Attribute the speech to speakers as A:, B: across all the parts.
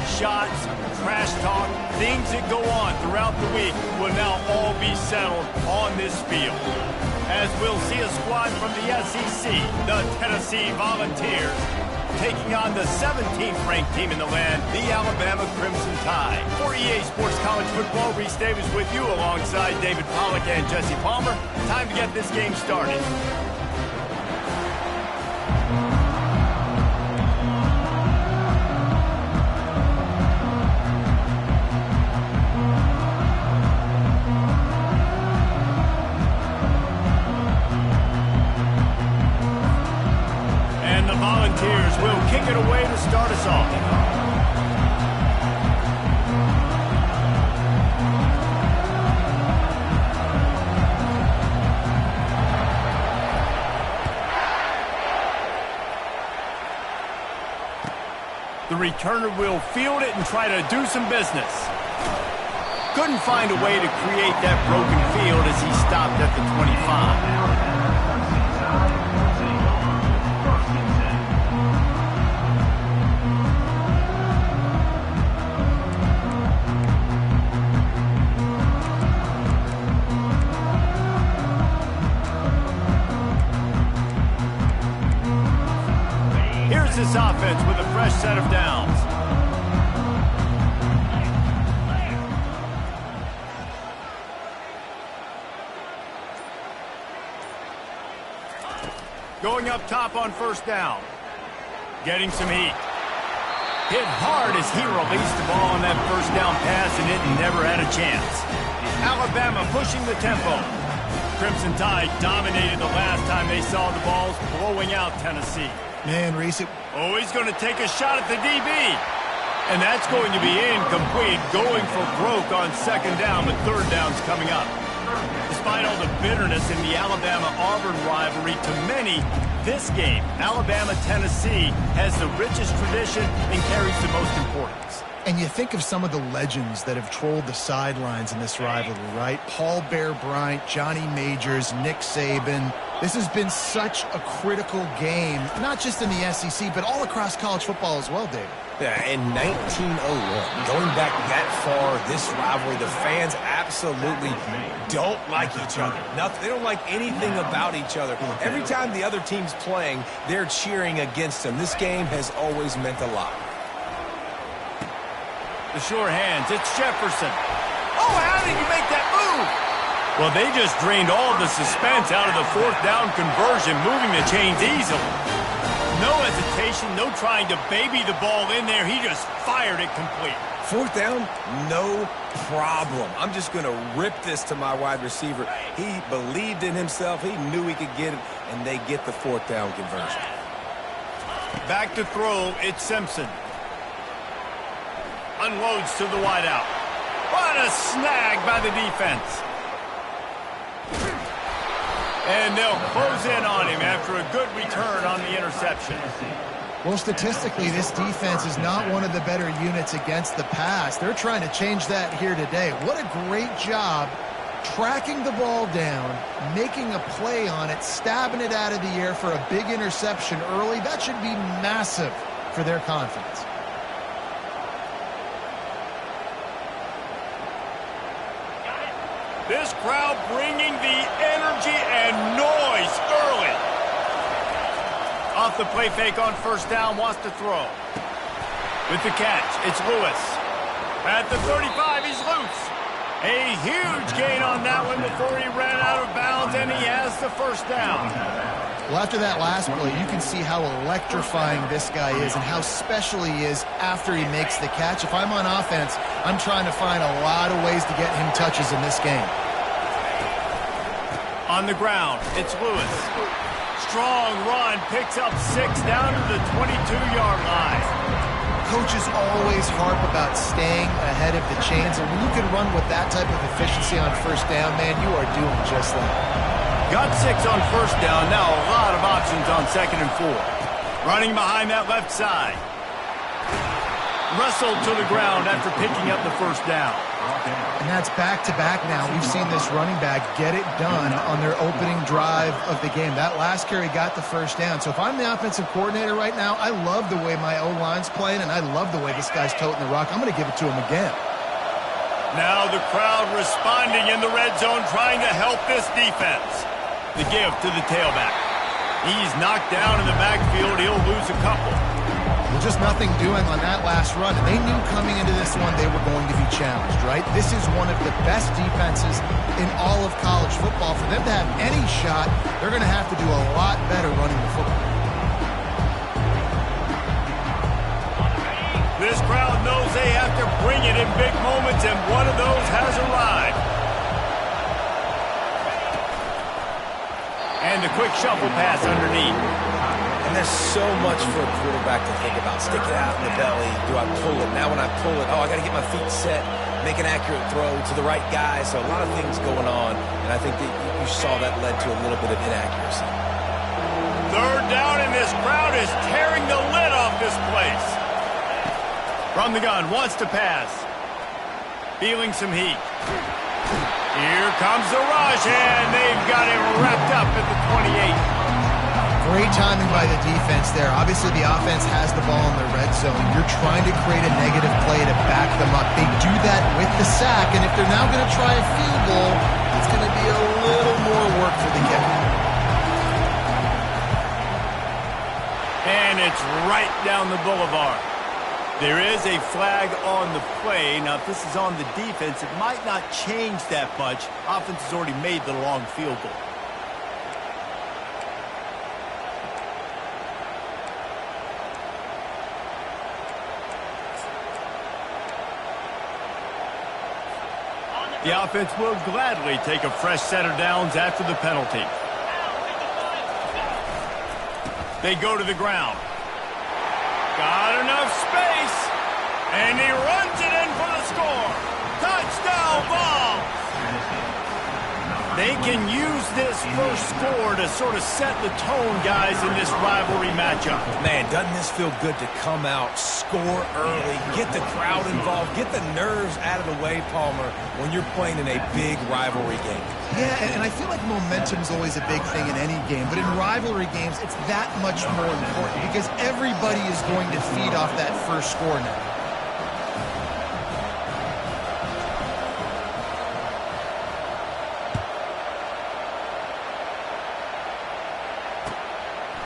A: shots, trash talk, things that go on throughout the week will now all be settled on this field. As we'll see a squad from the SEC, the Tennessee Volunteers, taking on the 17th ranked team in the land, the Alabama Crimson Tide. For EA Sports College Football, Reese Davis with you alongside David Pollack and Jesse Palmer. Time to get this game started. Volunteers will kick it away to start us off. The returner will field it and try to do some business. Couldn't find a way to create that broken field as he stopped at the 25. This offense with a fresh set of downs. Going up top on first down. Getting some heat. Hit hard as he released the ball on that first down pass, and it never had a chance. Alabama pushing the tempo. Crimson Tide dominated the last time they saw the balls, blowing out Tennessee.
B: Man, Reese.
A: Oh, he's going to take a shot at the DB. And that's going to be incomplete, going for broke on second down, but third down's coming up. Despite all the bitterness in the Alabama-Auburn rivalry, to many, this game, Alabama-Tennessee, has the richest tradition and carries the most importance.
B: And you think of some of the legends that have trolled the sidelines in this rivalry, right? Paul Bear Bryant, Johnny Majors, Nick Saban. This has been such a critical game, not just in the SEC, but all across college football as well, David.
C: Yeah, in 1901, going back that far, this rivalry, the fans absolutely don't like each other. Nothing, they don't like anything about each other. Every time the other team's playing, they're cheering against them. This game has always meant a lot.
A: The sure hands, it's Jefferson. Oh, how did you make that move? Well, they just drained all the suspense out of the fourth down conversion, moving the chains easily. No hesitation, no trying to baby the ball in there. He just fired it complete.
C: Fourth down, no problem. I'm just going to rip this to my wide receiver. He believed in himself. He knew he could get it, and they get the fourth down conversion.
A: Back to throw, it's Simpson. Unloads to the wideout. What a snag by the defense. And they'll close in on him after a good return on the interception.
B: Well, statistically, this defense is not one of the better units against the pass. They're trying to change that here today. What a great job tracking the ball down, making a play on it, stabbing it out of the air for a big interception early. That should be massive for their confidence.
A: This crowd bringing the energy and noise early. Off the play fake on first down, wants to throw. With the catch, it's Lewis. At the 35, he's loose. A huge gain on that one before he ran out of bounds, and he has the first down.
B: Well, after that last play, you can see how electrifying this guy is and how special he is after he makes the catch. If I'm on offense, I'm trying to find a lot of ways to get him touches in this game.
A: On the ground, it's Lewis. Strong run, picks up 6 down to the 22-yard line.
B: Coaches always harp about staying ahead of the chains, and when you can run with that type of efficiency on first down, man, you are doing just that.
A: Got 6 on first down, now a lot of options on second and 4. Running behind that left side. wrestled to the ground after picking up the first down.
B: And that's back-to-back now. We've seen this running back get it done on their opening drive of the game. That last carry got the first down. So if I'm the offensive coordinator right now, I love the way my O-line's playing, and I love the way this guy's toting the rock. I'm going to give it to him again.
A: Now the crowd responding in the red zone, trying to help this defense. The give to the tailback. He's knocked down in the backfield. He'll lose a couple.
B: Well, just nothing doing on that last run. And they knew coming into this one they were going to be challenged, right? This is one of the best defenses in all of college football. For them to have any shot, they're going to have to do a lot better running the football.
A: This crowd knows they have to bring it in big moments, and one of those has arrived. And a quick shuffle pass underneath.
C: And there's so much for a quarterback to think about. Stick it out in the belly. Do I pull it? Now when I pull it, I got to get my feet set, make an accurate throw to the right guy. So a lot of things going on, and I think that you saw that led to a little bit of inaccuracy.
A: Third down, and this crowd is tearing the lid off this place. From the gun, wants to pass. Feeling some heat. Here comes the rush, and they've got it wrapped up at the 28.
B: Great timing by the defense there. Obviously, the offense has the ball in the red zone. You're trying to create a negative play to back them up. They do that with the sack, and if they're now going to try a field goal, it's going to be a little more work for the kicker.
A: And it's right down the boulevard. There is a flag on the play. Now, if this is on the defense, it might not change that much. Offense has already made the long field goal. The offense will gladly take a fresh set of downs after the penalty. They go to the ground. Got enough space. And he runs it in for the score. Touchdown ball. They can use this first score to sort of set the tone, guys, in this rivalry matchup.
C: Man, doesn't this feel good to come out, score early, get the crowd involved, get the nerves out of the way, Palmer, when you're playing in a big rivalry game.
B: Yeah, and I feel like momentum's always a big thing in any game, but in rivalry games, it's that much more important because everybody is going to feed off that first score now.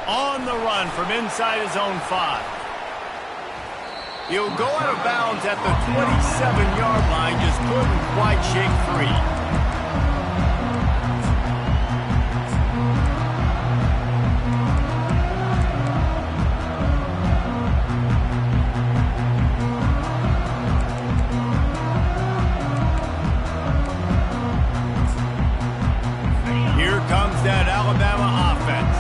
A: On the run from inside his own 5. He'll go out of bounds at the 27-yard line, just couldn't quite shake free. Here comes that Alabama offense.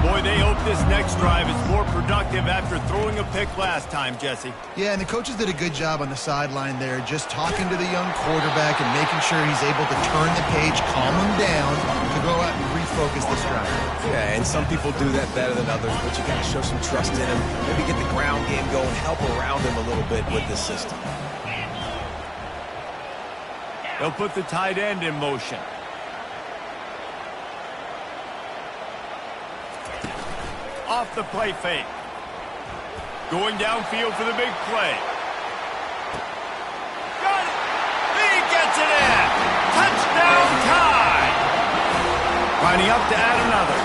A: Boy, they hope this next drive is more productive after throwing a pick last time, Jesse.
B: Yeah, and the coaches did a good job on the sideline there, just talking to the young quarterback and making sure he's able to turn the page, calm him down, to go out and refocus this drive.
C: Yeah, and some people do that better than others, but you got to show some trust in him. Maybe get the ground game going, help around him a little bit with this system.
A: They'll put the tight end in motion. Off the play fake. Going downfield for the big play. Got it! He gets it in! Touchdown tie! Lining up to add another.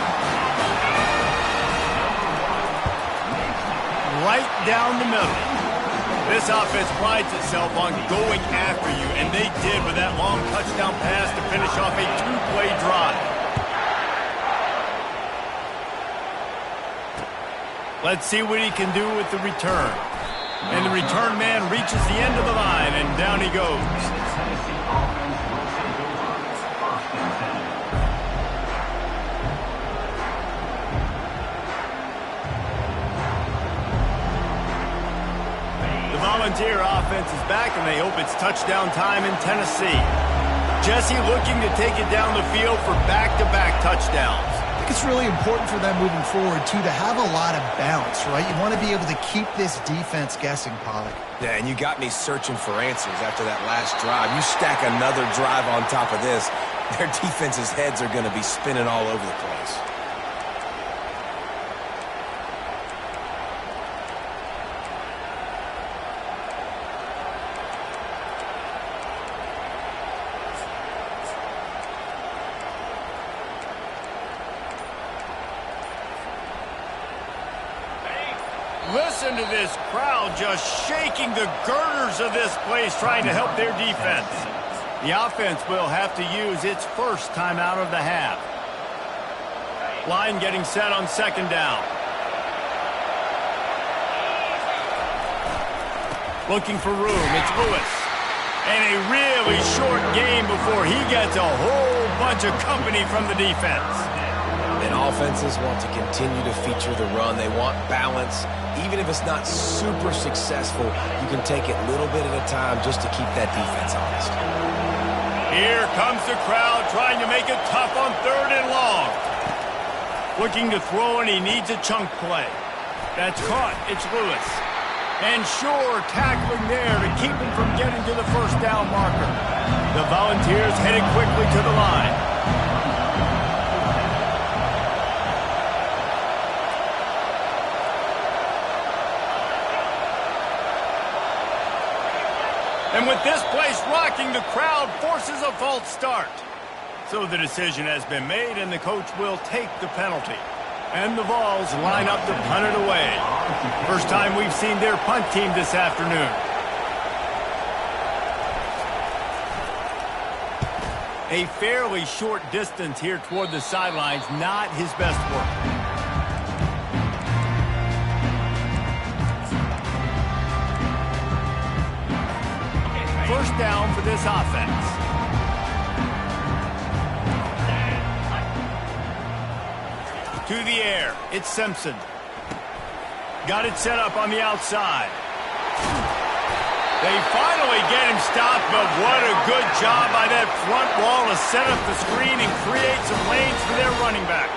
A: Right down the middle. This offense prides itself on going after you, and they did with that long touchdown pass to finish off a two-play drive. Let's see what he can do with the return. And the return man reaches the end of the line, and down he goes. The Volunteer offense is back, and they hope it's touchdown time in Tennessee. Jesse looking to take it down the field for back-to-back touchdowns.
B: The it's really important for them moving forward, too, to have a lot of balance, right? You want to be able to keep this defense guessing, Pollock.
C: Yeah, and you got me searching for answers after that last drive. You stack another drive on top of this, their defense's heads are going to be spinning all over the place.
A: Listen to this crowd just shaking the girders of this place trying to help their defense. The offense will have to use its first timeout of the half. Line getting set on second down. Looking for room, it's Lewis. And a really short game before he gets a whole bunch of company from the defense.
C: And offenses want to continue to feature the run. They want balance. Even if it's not super successful, you can take it little bit at a time just to keep that defense honest.
A: Here comes the crowd trying to make it tough on third and long. Looking to throw, and he needs a chunk play. That's caught. It's Lewis. And sure, tackling there to keep him from getting to the first down marker. The Volunteers headed quickly to the line. And with this place rocking, the crowd forces a false start. So the decision has been made, and the coach will take the penalty. And the Vols line up to punt it away. First time we've seen their punt team this afternoon. A fairly short distance here toward the sidelines, not his best work. First down for this offense. To the air, it's Simpson. Got it set up on the outside. They finally get him stopped, but what a good job by that front wall to set up the screen and create some lanes for their running back.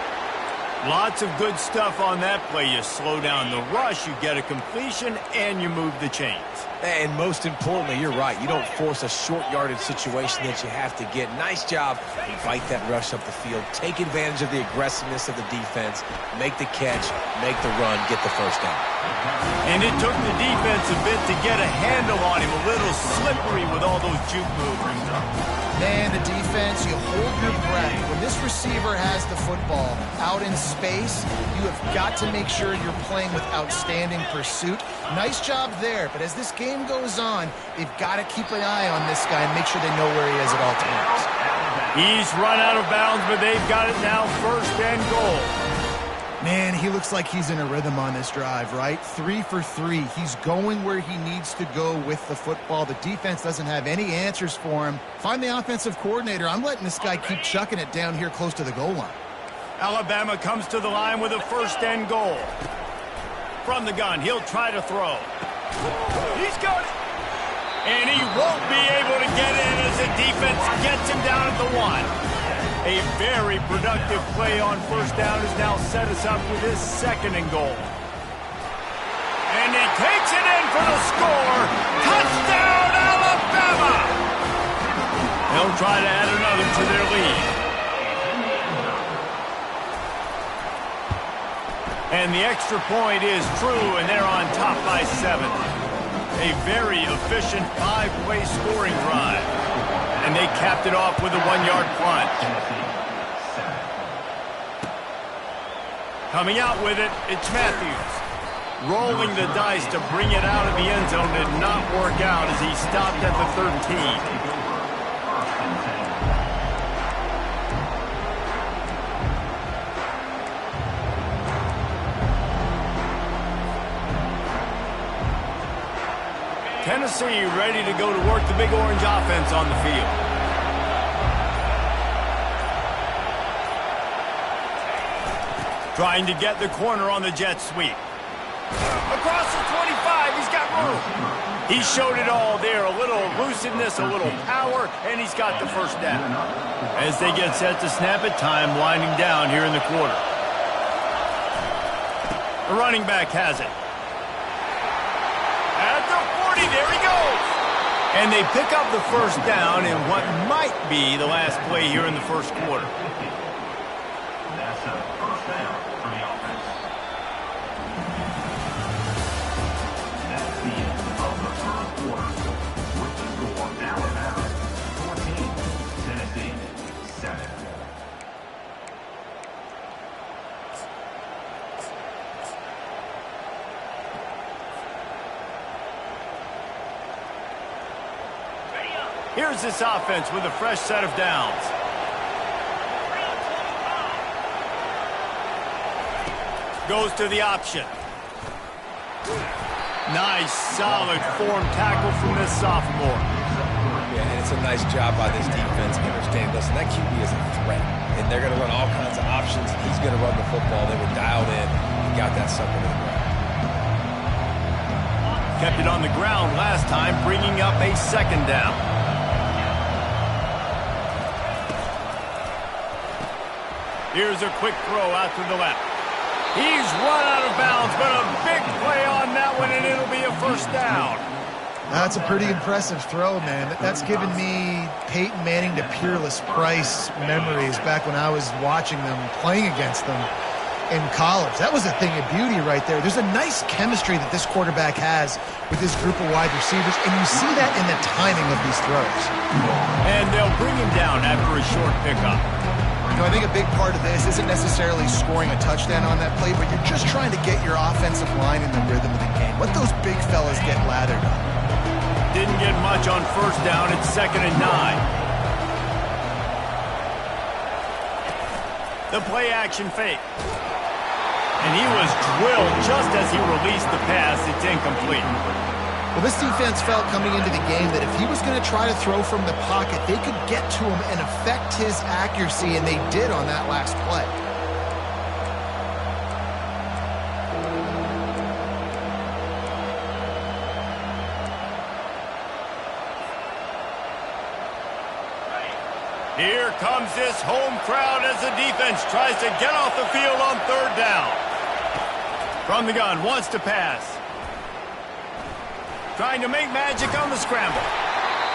A: Lots of good stuff on that play. You slow down the rush, you get a completion, and you move the chains.
C: And most importantly, you're right. You don't force a short yardage situation that you have to get. Nice job. Fight that rush up the field. Take advantage of the aggressiveness of the defense. Make the catch. Make the run. Get the first down.
A: And it took the defense a bit to get a handle on him. A little slippery with all those juke moves.
B: Man, the defense, you hold your breath. When this receiver has the football out in space, you have got to make sure you're playing with outstanding pursuit. Nice job there, but as this game goes on, they've got to keep an eye on this guy and make sure they know where he is at all times.
A: He's run out of bounds, but they've got it now, first and goal.
B: Man, he looks like he's in a rhythm on this drive, right? 3 for 3. He's going where he needs to go with the football. The defense doesn't have any answers for him. Find the offensive coordinator. I'm letting this guy keep chucking it down here close to the goal line.
A: Alabama comes to the line with a first and goal. From the gun, he'll try to throw. He's got it. And he won't be able to get in as the defense gets him down at the 1. A very productive play on first down has now set us up with his second and goal. And he takes it in for the score. Touchdown, Alabama! They'll try to add another to their lead. And the extra point is true, and they're on top by 7. A very efficient 5-play scoring drive. And they capped it off with a 1-yard punt. Coming out with it, it's Matthews. Rolling the dice to bring it out of the end zone did not work out as he stopped at the 13. Tennessee ready to go to work the Big Orange offense on the field. Trying to get the corner on the jet sweep. Across the 25, he's got room. He showed it all there, a little elusiveness, a little power, and he's got the first down. As they get set to snap it, time winding down here in the quarter. The running back has it. At the 40, there he goes. And they pick up the first down in what might be the last play here in the first quarter.
D: That's a first down for the offense. That's the end of the first quarter. With the score now at Dallas 14, Tennessee 7.
A: Here's this offense with a fresh set of downs. Goes to the option. Nice, solid form tackle from this sophomore.
C: Yeah, and it's a nice job by this defense understanding, listen, that QB is a threat, and they're going to run all kinds of options. He's going to run the football. They were dialed in and got that sucker to the ground.
A: Kept it on the ground last time, bringing up a second down. Here's a quick throw out to the left. He's run out of bounds, but a big play on that one, and it'll be a first down.
B: That's a pretty impressive throw, man. That's given me Peyton Manning to Peerless Price memories back when I was watching them, playing against them in college. That was a thing of beauty right there. There's a nice chemistry that this quarterback has with this group of wide receivers, and you see that in the timing of these throws.
A: And they'll bring him down after a short pickup.
B: You know, I think a big part of this isn't necessarily scoring a touchdown on that play, but you're just trying to get your offensive line in the rhythm of the game. Let those big fellas get lathered up.
A: Didn't get much on first down. It's 2nd and 9. The play action fake. And he was drilled just as he released the pass. It's incomplete.
B: Well, this defense felt coming into the game that if he was going to try to throw from the pocket, they could get to him and affect his accuracy, and they did on that last play.
A: Here comes this home crowd as the defense tries to get off the field on 3rd down. From the gun, wants to pass. Trying to make magic on the scramble.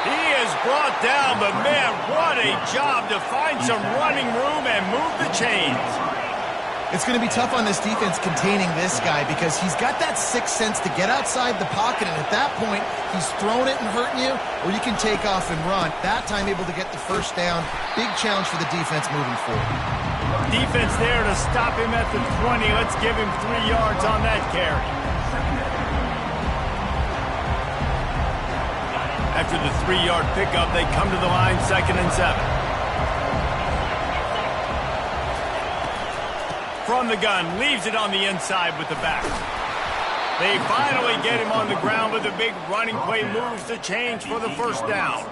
A: He is brought down, but man, what a job to find some running room and move the chains.
B: It's going to be tough on this defense containing this guy because he's got that sixth sense to get outside the pocket, and at that point, he's throwing it and hurting you, or you can take off and run. That time able to get the first down. Big challenge for the defense moving forward.
A: Defense there to stop him at the 20. Let's give him 3 yards on that carry. After the 3-yard pickup, they come to the line, 2nd and 7. From the gun, leaves it on the inside with the back. They finally get him on the ground with a big running play, moves the change for the first down.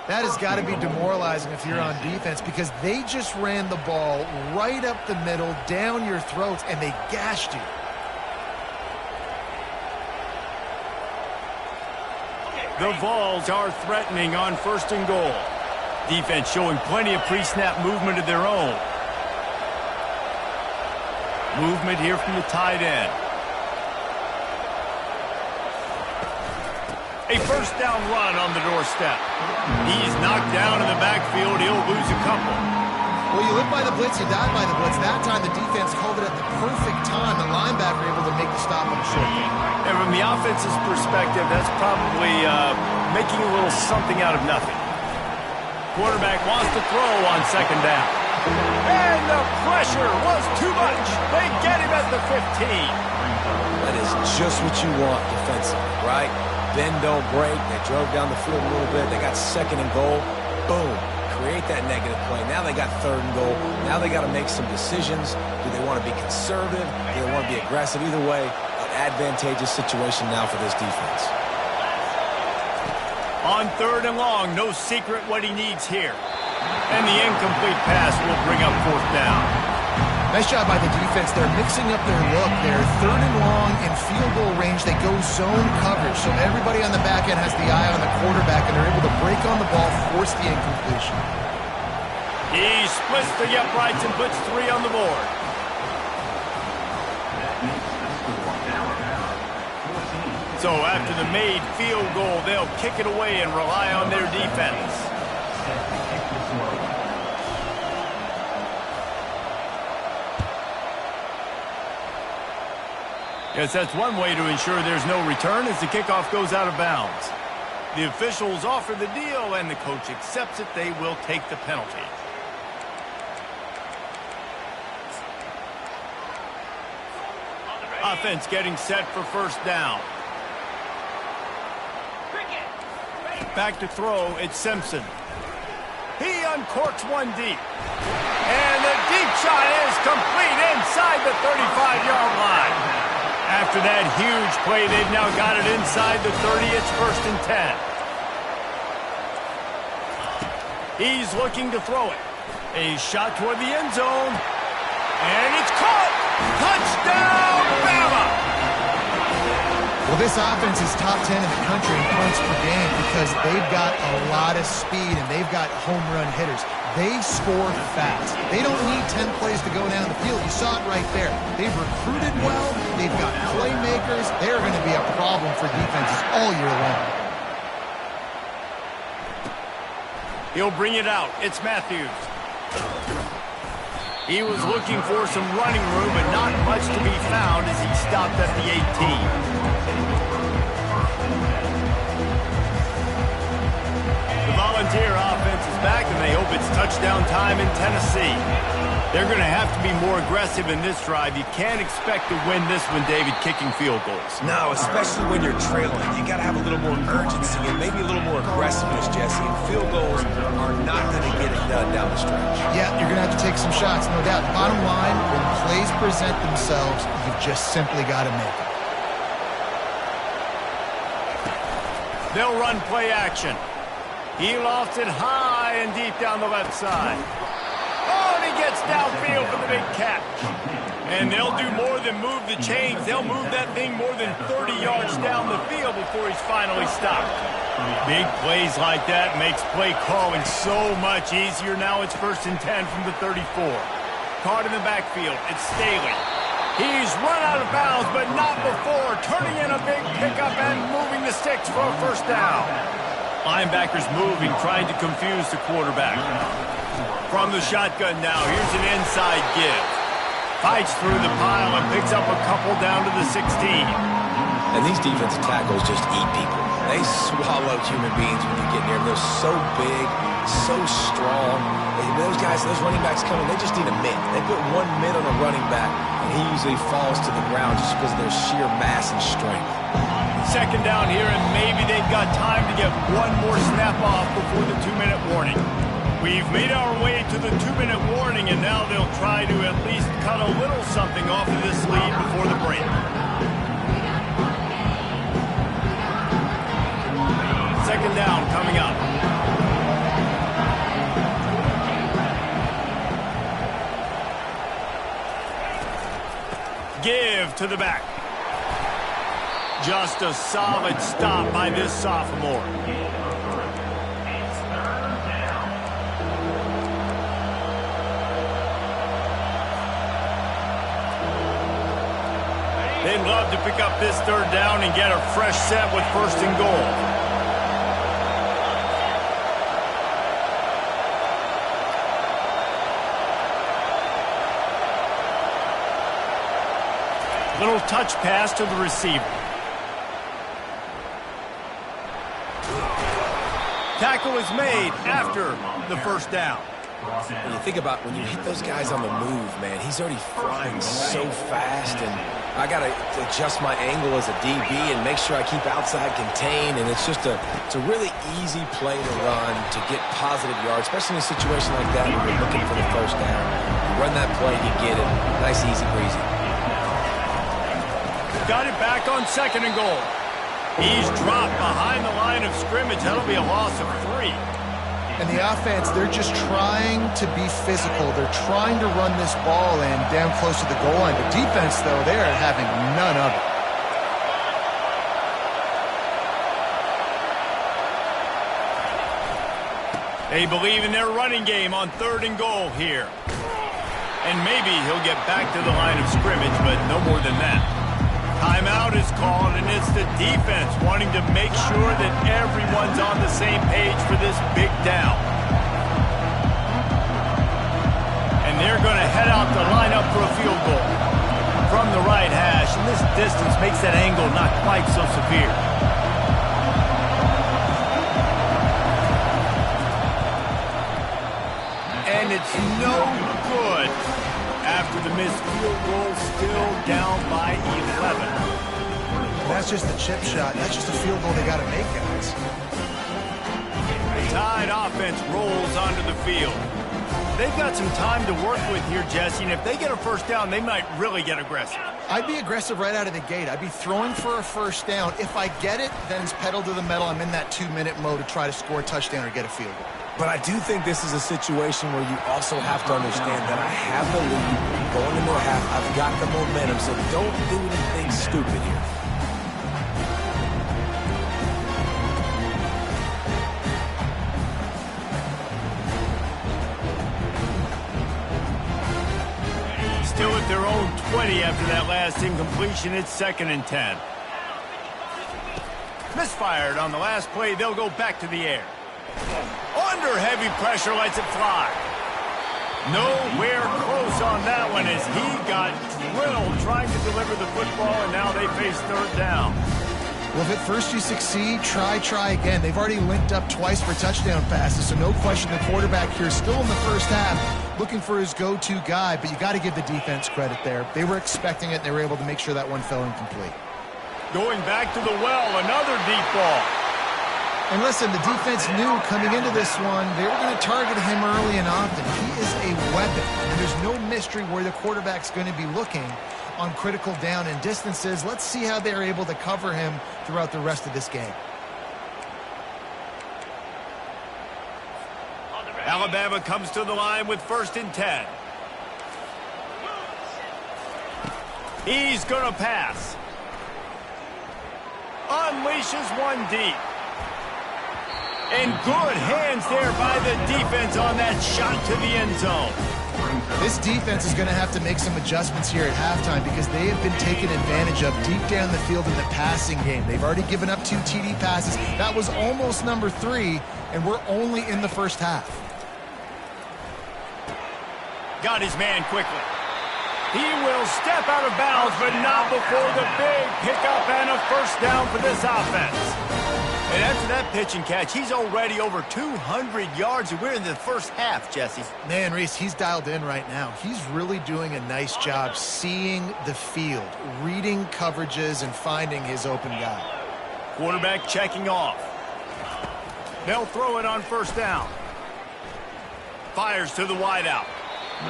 B: That has got to be demoralizing if you're on defense because they just ran the ball right up the middle, down your throats, and they gashed you.
A: The Vols are threatening on 1st and goal. Defense showing plenty of pre-snap movement of their own. Movement here from the tight end. A first down run on the doorstep. He's knocked down in the backfield. He'll lose a couple.
B: Well, you live by the blitz, you die by the blitz. That time the defense called it at the perfect time. The linebacker able to make the stop on the short game.
A: And from the offense's perspective, that's probably making a little something out of nothing. Quarterback wants to throw on 2nd down. And the pressure was too much. They get him at the 15.
C: That is just what you want defensively, right? Bend, don't break. They drove down the field a little bit. They got 2nd and goal. Boom. Create that negative play. Now they got 3rd and goal. Now they got to make some decisions. Do they want to be conservative? Do they want to be aggressive? Either way, an advantageous situation now for this defense.
A: On 3rd and long, no secret what he needs here. And the incomplete pass will bring up 4th down.
B: Nice job by the defense. They're mixing up their look. They're 3rd and long in field goal range. They go zone coverage, so everybody on the back end has the eye on the quarterback, and they're able to break on the ball, force the incompletion.
A: He splits the uprights and puts 3 on the board. So after the made field goal, they'll kick it away and rely on their defense. Yes, that's one way to ensure there's no return as the kickoff goes out of bounds. The officials offer the deal, and the coach accepts it. They will take the penalty. Offense getting set for first down. Back to throw, it's Simpson. He uncorks one deep. And the deep shot is complete inside the 35-yard line. After that huge play, they've now got it inside the 30. It's 1st and 10. He's looking to throw it. A shot toward the end zone. And it's caught! Touchdown, Bama!
B: Well, this offense is top 10 in the country in points per game because they've got a lot of speed and they've got home run hitters. They score fast. They don't need 10 plays to go down the field. You saw it right there. They've recruited well. They've got playmakers. They're going to be a problem for defenses all year long.
A: He'll bring it out. It's Matthews. He was looking for some running room, but not much to be found as he stopped at the 18. The Volunteer offense is back, and they hope it's touchdown time in Tennessee. They're going to have to be more aggressive in this drive. You can't expect to win this one, David, kicking field goals.
C: No, especially when you're trailing. You got to have a little more urgency and maybe a little more aggressiveness, Jesse. And field goals are not going to get it done down the stretch.
B: Yeah, you're going to have to take some shots, no doubt. Bottom line, when plays present themselves, you've just simply got to make them.
A: They'll run play action. He lofts it high and deep down the left side. Oh, and he gets downfield for the big catch. And they'll do more than move the chains. They'll move that thing more than 30 yards down the field before he's finally stopped. Big plays like that makes play calling so much easier. Now it's 1st and 10 from the 34. Caught in the backfield. It's Staley. He's run out of bounds, but not before. Turning in a big pickup and moving the sticks for a first down. Linebackers moving, trying to confuse the quarterback. From the shotgun now, here's an inside give. Fights through the pile and picks up a couple down to the 16.
C: And these defensive tackles just eat people. They swallow human beings when you get near them. They're so big, so strong. Those guys, those running backs coming, they just need a mitt. They put one mitt on a running back, and he usually falls to the ground just because of their sheer mass and strength.
A: Second down here, and maybe they've got time to get one more snap off before the 2-minute warning. We've made our way to the 2-minute warning, and now they'll try to at least cut a little something off of this lead before the break. Second down coming up. Give to the back. Just a solid stop by this sophomore. They'd love to pick up this 3rd down and get a fresh set with 1st and goal. Little touch pass to the receiver. Tackle is made after the first down.
C: When you think about when you hit those guys on the move, man, he's already flying so fast, and I got to adjust my angle as a DB and make sure I keep outside contained, and it's a really easy play to run to get positive yards, especially in a situation like that when you're looking for the first down. You run that play, you get it. Nice, easy breezy.
A: Got it back on 2nd and goal. He's dropped behind the line of scrimmage. That'll be a loss of 3.
B: And the offense, they're just trying to be physical. They're trying to run this ball in down close to the goal line. The defense, though, they're having none of it.
A: They believe in their running game on 3rd and goal here. And maybe he'll get back to the line of scrimmage, but no more than that. Timeout is called, and it's the defense wanting to make sure that everyone's on the same page for this big down. And they're going to head out to line up for a field goal from the right hash, and this distance makes that angle not quite so severe. And it's no good after the missed field goal, still down by 11.
B: That's just a chip shot. That's just a field goal they got to make, guys.
A: The Tide offense rolls onto the field. They've got some time to work with here, Jesse, and if they get a first down, they might really get aggressive.
B: I'd be aggressive right out of the gate. I'd be throwing for a first down. If I get it, then it's pedal to the metal. I'm in that 2-minute mode to try to score a touchdown or get a field goal.
C: But I do think this is a situation where you also have to understand that I have the lead going into the half. I've got the momentum, so don't do anything stupid here.
A: Still at their own 20 after that last incompletion. It's 2nd and 10. Misfired on the last play. They'll go back to the air. Under heavy pressure, lets it fly. Nowhere close on that one as he got drilled trying to deliver the football, and now they face 3rd down.
B: Well, if at first you succeed, try again. They've already linked up twice for touchdown passes, so no question the quarterback here still in the first half looking for his go-to guy, but you got to give the defense credit there. They were expecting it, and they were able to make sure that one fell incomplete.
A: Going back to the well, another deep ball.
B: And listen, the defense knew coming into this one, they were going to target him early and often. He is a weapon, and there's no mystery where the quarterback's going to be looking on critical down and distances. Let's see how they're able to cover him throughout the rest of this game.
A: Alabama comes to the line with 1st and 10. He's going to pass. Unleashes one deep. And good hands there by the defense on that shot to the end zone.
B: This defense is going to have to make some adjustments here at halftime because they have been taken advantage of deep down the field in the passing game. They've already given up 2 TD passes. That was almost number 3, and we're only in the first half.
A: Got his man quickly. He will step out of bounds, but not before the big pickup and a first down for this offense. And after that pitch and catch, he's already over 200 yards, and we're in the first half, Jesse.
B: Man, Reese, he's dialed in right now. He's really doing a nice job seeing the field, reading coverages, and finding his open guy.
A: Quarterback checking off. They'll throw it on first down. Fires to the wideout.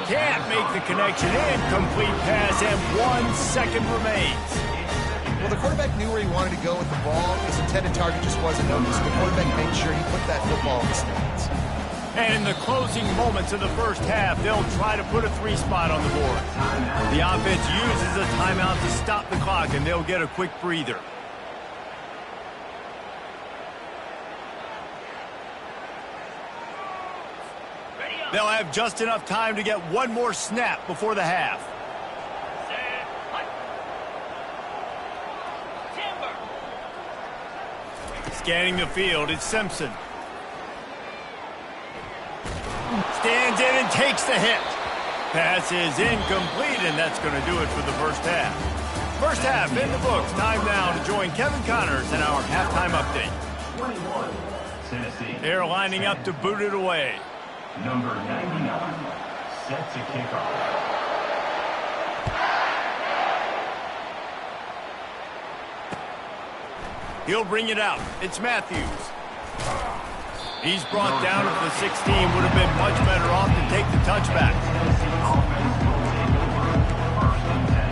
A: Can't make the connection. Incomplete pass, and 1 second remains.
B: Well, the quarterback knew where he wanted to go with the ball. His intended target just wasn't noticed. The quarterback made sure he put that football in the stands.
A: And in the closing moments of the first half, they'll try to put a 3 spot on the board. The offense uses a timeout to stop the clock, and they'll get a quick breather. They'll have just enough time to get one more snap before the half. Scanning the field, it's Simpson. Stands in and takes the hit. Pass is incomplete, and that's going to do it for the first half. First half in the books. Time now to join Kevin Connors in our halftime update.
D: 21, Tennessee.
A: They're lining up to boot it away.
D: Number 99, set to kick off.
A: He'll bring it out. It's Matthews. He's brought down at the 16. Would have been much better off to take the touchback.
D: Offense will take over. 1st and 10.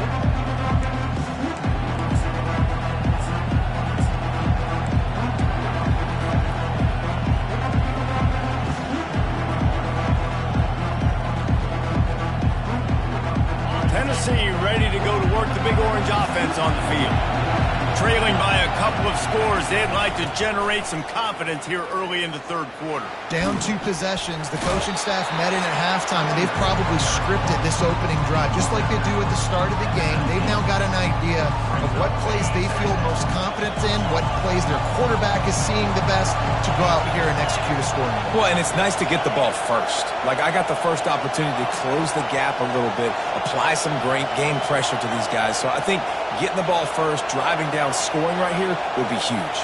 A: offense on the field. Trailing by a couple of scores, they'd like to generate some confidence here early in the third quarter.
B: Down 2 possessions, the coaching staff met in at halftime, and they've probably scripted this opening drive, just like they do at the start of the game. They've now got an idea of what plays they feel most confident in, what plays their quarterback is seeing the best to go out here and execute a scoring drive.
C: Well, and it's nice to get the ball first. Like, I got the first opportunity to close the gap a little bit, apply some great game pressure to these guys. So I think getting the ball first, driving down, scoring right here would be huge.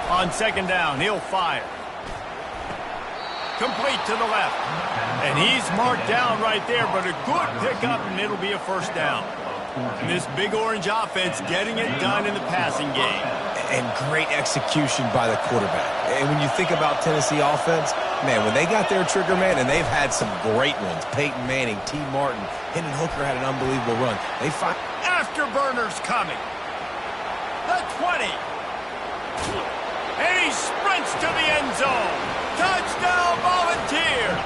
A: On second down, he'll fire. Complete to the left. And he's marked down right there, but a good pickup, and it'll be a first down. And this Big Orange offense getting it done in the passing game.
C: And great execution by the quarterback. And when you think about Tennessee offense, man, when they got their trigger man, and they've had some great ones. Peyton Manning, T. Martin, Hendon Hooker had an unbelievable run. They find
A: Afterburners coming. The 20. And he sprints to the end zone. Touchdown, Volunteers.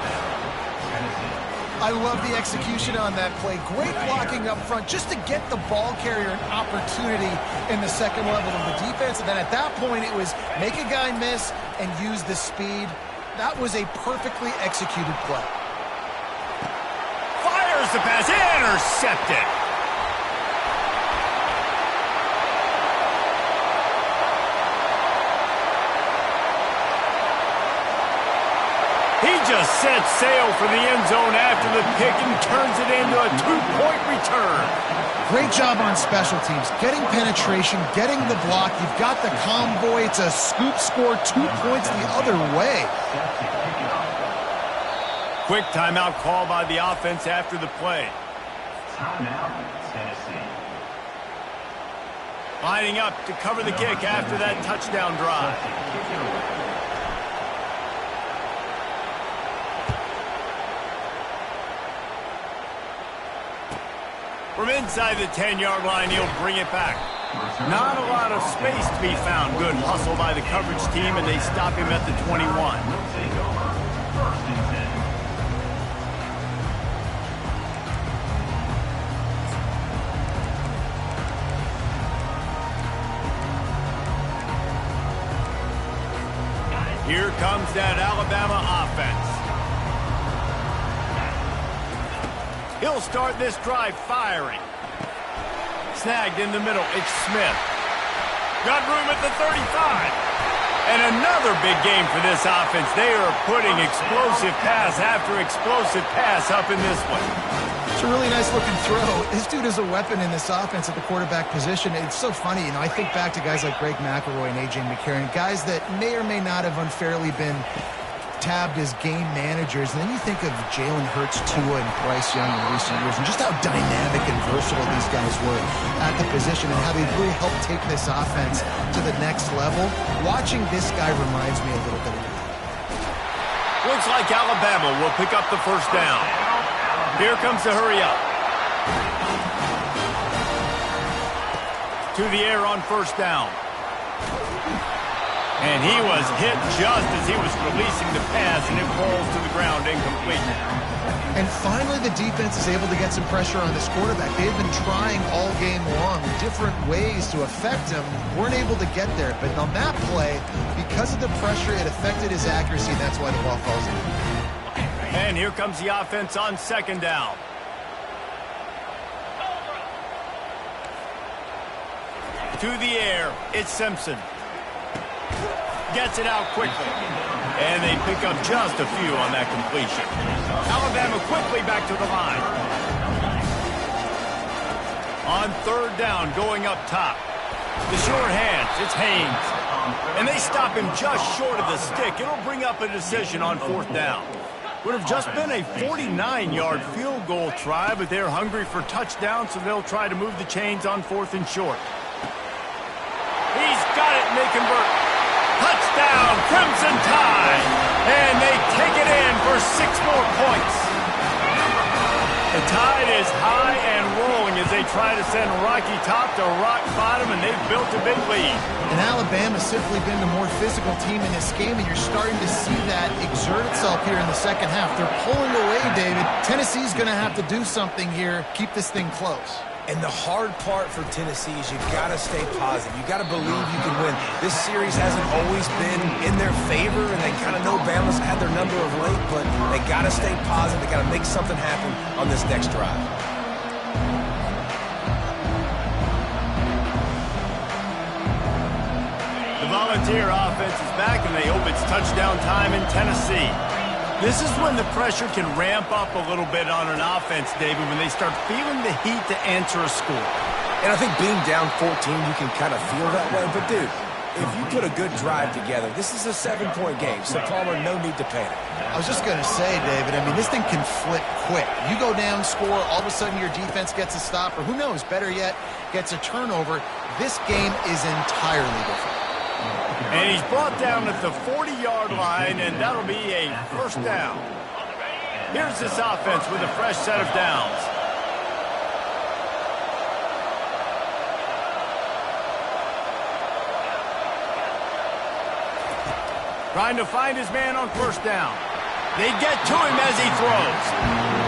B: I love the execution on that play. Great blocking up front just to get the ball carrier an opportunity in the second level of the defense. And then at that point, it was make a guy miss and use the speed. That was a perfectly executed play.
A: Fires the pass. Intercepted. He just sets sail for the end zone after the pick and turns it into a 2-point return.
B: Great job on special teams. Getting penetration, getting the block. You've got the convoy. It's a scoop score, 2 points the other way.
A: Quick timeout call by the offense after the play.
D: Timeout, Tennessee.
A: Lining up to cover the kick after that touchdown drive. From inside the 10-yard line, he'll bring it back. Not a lot of space to be found. Good hustle by the coverage team, and they stop him at the 21.
D: Take over. First and 10.
A: Here comes that Alabama offense. He'll start this drive firing. Snagged in the middle. It's Smith. Got room at the 35. And another big game for this offense. They are putting explosive pass after explosive pass up in this one.
B: It's a really nice looking throw. This dude is a weapon in this offense at the quarterback position. It's so funny, you know, I think back to guys like Greg McElroy and A.J. McCarron, guys that may or may not have unfairly been tabbed as game managers, and then you think of Jalen Hurts, Tua, and Bryce Young in recent years, and just how dynamic and versatile these guys were at the position and how they really helped take this offense to the next level. Watching this guy reminds me a little bit of that.
A: Looks like Alabama will pick up the first down. Here comes the hurry up. To the air on first down. And he was hit just as he was releasing the pass, and it falls to the ground incomplete.
B: And finally, the defense is able to get some pressure on this quarterback. They've been trying all game long different ways to affect him. Weren't able to get there. But on that play, because of the pressure, it affected his accuracy, and that's why the ball falls in.
A: And here comes the offense on second down. To the air, it's Simpson. Gets it out quickly. And they pick up just a few on that completion. Alabama quickly back to the line. On third down, going up top. The short hands, it's Haynes. And they stop him just short of the stick. It'll bring up a decision on fourth down. Would have just been a 49-yard field goal try, but they're hungry for touchdowns, so they'll try to move the chains on fourth and short. He's got it, and they convert. Touchdown, Crimson Tide, and they take it in for 6 more points. The Tide is high and rolling as they they try to send Rocky Top to rock bottom, and they've built a big lead.
B: And Alabama's simply been the more physical team in this game, and you're starting to see that exert itself here in the second half. They're pulling away, David. Tennessee's going to have to do something here, keep this thing close.
C: And the hard part for Tennessee is you got to stay positive. You got to believe you can win. This series hasn't always been in their favor, and they kind of know Bama's had their number of late, but they got to stay positive. They got to make something happen on this next drive.
A: The Volunteer offense is back, and they hope it's touchdown time in Tennessee. This is when the pressure can ramp up a little bit on an offense, David, when they start feeling the heat to answer a score.
C: And I think being down 14, you can kind of feel that way. But, dude, if you put a good drive together, this is a 7-point game, so Palmer, no need to panic.
B: I was just going to say, David, I mean, this thing can flip quick. You go down, score, all of a sudden your defense gets a stop, or who knows, better yet, gets a turnover. This game is entirely different.
A: And he's brought down at the 40-yard line, and that'll be a first down. Here's this offense with a fresh set of downs. Trying to find his man on first down. They get to him as he throws.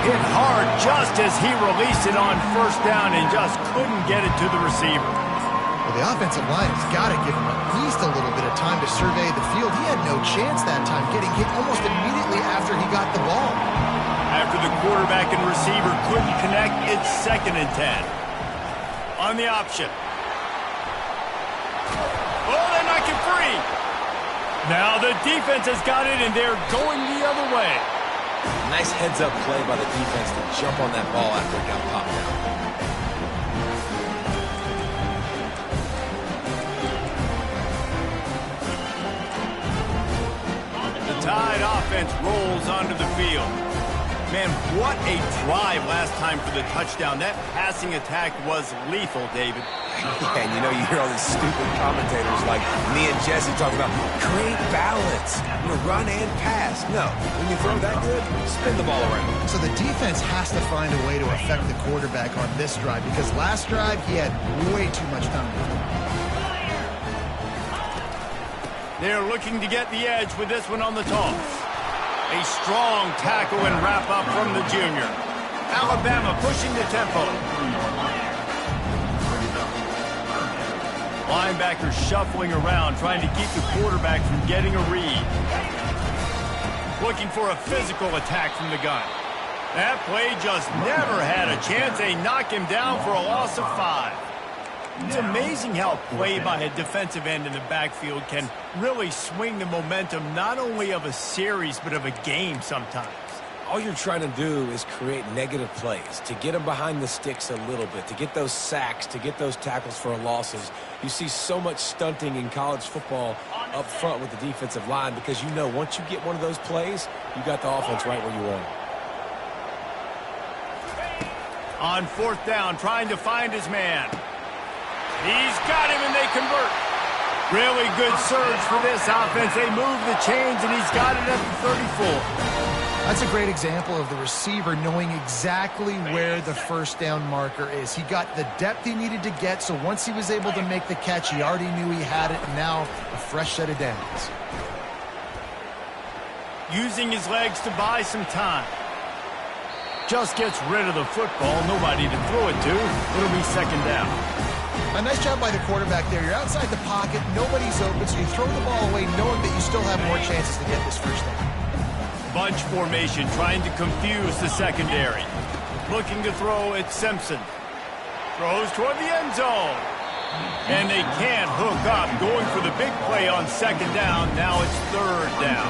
A: Hit hard just as he released it on first down and just couldn't get it to the receiver.
B: Well, the offensive line has got to give him at least a little bit of time to survey the field. He had no chance that time, getting hit almost immediately after he got the ball.
A: After the quarterback and receiver couldn't connect, it's 2nd and 10. On the option. Oh, they knock it free. Now the defense has got it, and they're going the other way.
C: Nice heads-up play by the defense to jump on that ball after it got popped out.
A: Tide offense rolls onto the field. Man, what a drive last time for the touchdown. That passing attack was lethal, David.
C: Yeah, and you hear all these stupid commentators like me and Jesse talking about create balance, run and pass. No, when you throw that good, spin the ball around.
B: So the defense has to find a way to affect the quarterback on this drive, because last drive he had way too much time to throw.
A: They're looking to get the edge with this one on the toss. A strong tackle and wrap-up from the junior. Alabama pushing the tempo. Linebackers shuffling around, trying to keep the quarterback from getting a read. Looking for a physical attack from the gun. That play just never had a chance. They knock him down for a loss of 5. It's amazing how play by a defensive end in the backfield can really swing the momentum not only of a series but of a game sometimes.
C: All you're trying to do is create negative plays, to get them behind the sticks a little bit, to get those sacks, to get those tackles for losses. You see so much stunting in college football up front with the defensive line because once you get one of those plays, you got the offense right where you want it.
A: On 4th down, trying to find his man. He's got him, and they convert. Really good surge for this offense. They move the chains, and he's got it at the 34.
B: That's a great example of the receiver knowing exactly where the first down marker is. He got the depth he needed to get, so once he was able to make the catch, he already knew he had it, and now a fresh set of downs.
A: Using his legs to buy some time. Just gets rid of the football. Nobody to throw it to. It'll be 2nd down.
B: A nice job by the quarterback there. You're outside the pocket, nobody's open, so you throw the ball away knowing that you still have more chances to get this first down.
A: Bunch formation trying to confuse the secondary. Looking to throw at Simpson. Throws toward the end zone. And they can't hook up. Going for the big play on 2nd down. Now it's 3rd down.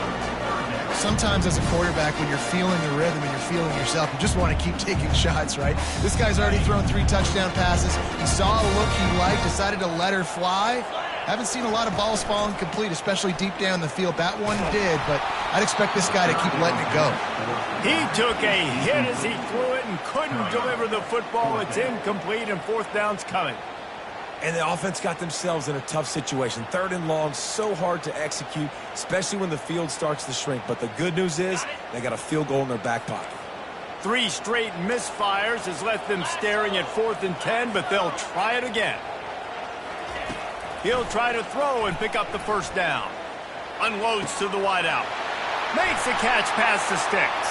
B: Sometimes as a quarterback, when you're feeling the rhythm and you're feeling yourself, you just want to keep taking shots, right? This guy's already thrown 3 touchdown passes. He saw a look he liked, decided to let her fly. Haven't seen a lot of balls falling complete, especially deep down the field. That one did, but I'd expect this guy to keep letting it go.
A: He took a hit as he threw it and couldn't deliver the football. It's incomplete, and 4th down's coming.
C: And the offense got themselves in a tough situation. 3rd and long, so hard to execute, especially when the field starts to shrink. But the good news is they got a field goal in their back pocket.
A: 3 straight misfires has left them staring at 4th and 10, but they'll try it again. He'll try to throw and pick up the first down. Unloads to the wideout. Makes a catch past the sticks.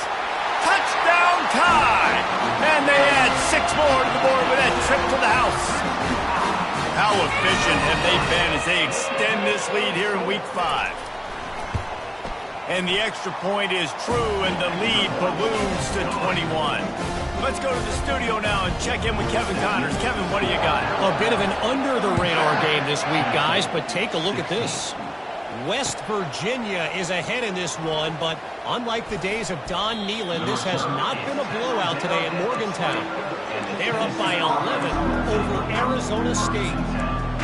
A: Touchdown tie! And they add 6 more to the board with that trip to the house. How efficient have they been as they extend this lead here in Week 5? And the extra point is true, and the lead balloons to 21. Let's go to the studio now and check in with Kevin Connors. Kevin, what do you got?
E: A bit of an under-the-radar game this week, guys, but take a look at this. West Virginia is ahead in this one, but unlike the days of Don Nehlen, this has not been a blowout today in Morgantown. They're up by 11 over Arizona State.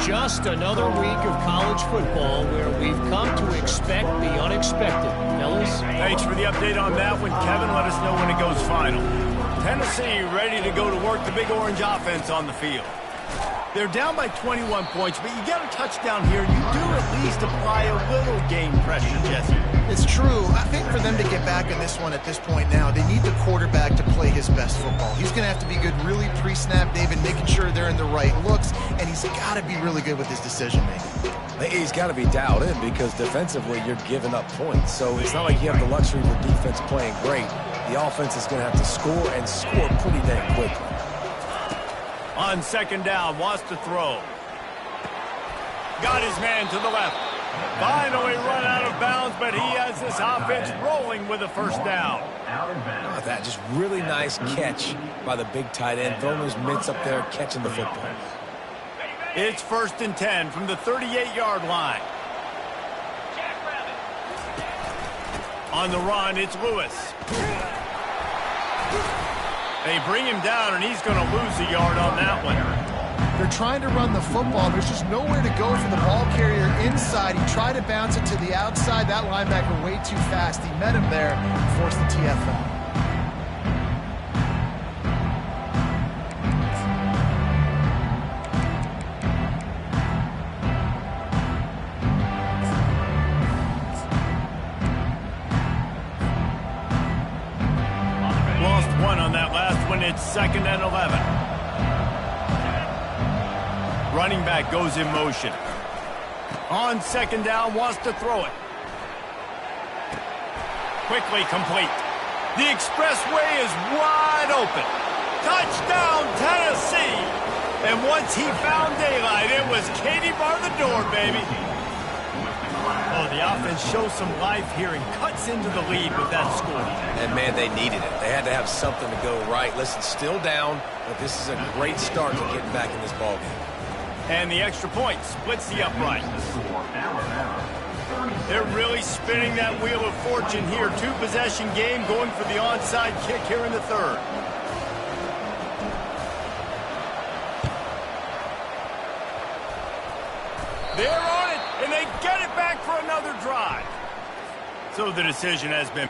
E: Just another week of college football where we've come to expect the unexpected. Fellas?
A: Thanks for the update on that one, Kevin. Let us know when it goes final. Tennessee ready to go to work the Big Orange offense on the field. They're down by 21 points, but you get a touchdown here, you do at least apply a little game pressure, Jesse.
B: It's true. I think for them to get back in this one at this point now, they need the quarterback to play his best football. He's going to have to be good really pre-snap, David, making sure they're in the right looks, and he's got to be really good with his decision-making.
C: He's got to be dialed in because defensively you're giving up points. So it's not like you have the luxury of the defense playing great. The offense is going to have to score and score pretty dang quickly.
A: On 2nd down, wants to throw. Got his man to the left. Finally run out of bounds, but he has this offense rolling with a first down.
C: That just really nice catch by the big tight end, throwing those mitts up there, catching the football.
A: It's 1st and 10 from the 38-yard line. On the run, it's Lewis. They bring him down, and he's going to lose a yard on that one.
B: They're trying to run the football. There's just nowhere to go for the ball carrier inside. He tried to bounce it to the outside. That linebacker way too fast. He met him there and forced the TFL.
A: Lost one on that last one. It's 2nd and 11. Running back goes in motion. On 2nd down, wants to throw it. Quickly complete. The expressway is wide open. Touchdown, Tennessee! And once he found daylight, it was Katie bar the door, baby. Oh, the offense shows some life here and cuts into the lead with that score.
C: And, man, they needed it. They had to have something to go right. Listen, still down, but this is a great start to getting back in this ballgame.
A: And the extra point splits the upright. They're really spinning that wheel of fortune here. 2-possession game going for the onside kick here in the 3rd. They're on it, and they get it back for another drive. So the decision has been...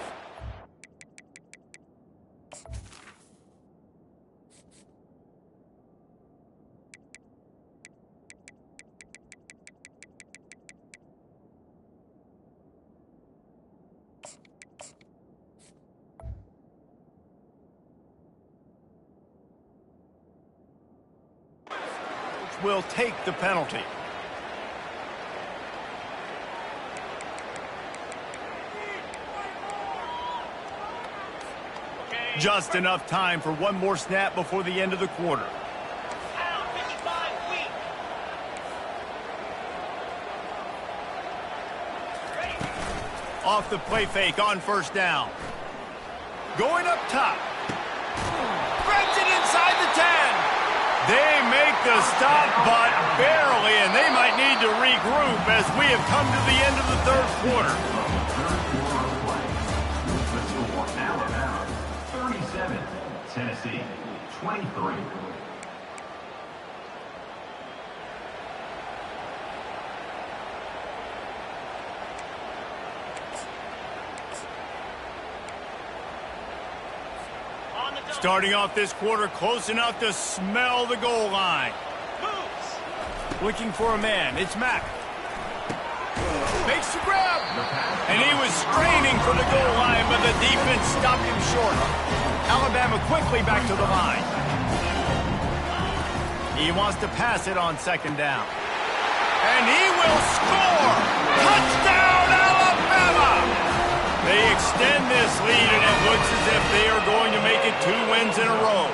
A: will take the penalty. Just enough time for one more snap before the end of the quarter. Off the play fake on 1st down. Going up top. Grabs it inside the 10. They make the stop, but barely, and they might need to regroup as we have come to the end of the 3rd quarter.
D: Alabama 37, Tennessee 23.
A: Starting off this quarter close enough to smell the goal line. Looking for a man. It's Mack. Makes the grab. And he was straining for the goal line, but the defense stopped him short. Alabama quickly back to the line. He wants to pass it on second down. And he will score! Touchdown, Alabama! They extend this lead, and it looks as if they are going to make it 2 wins in a row.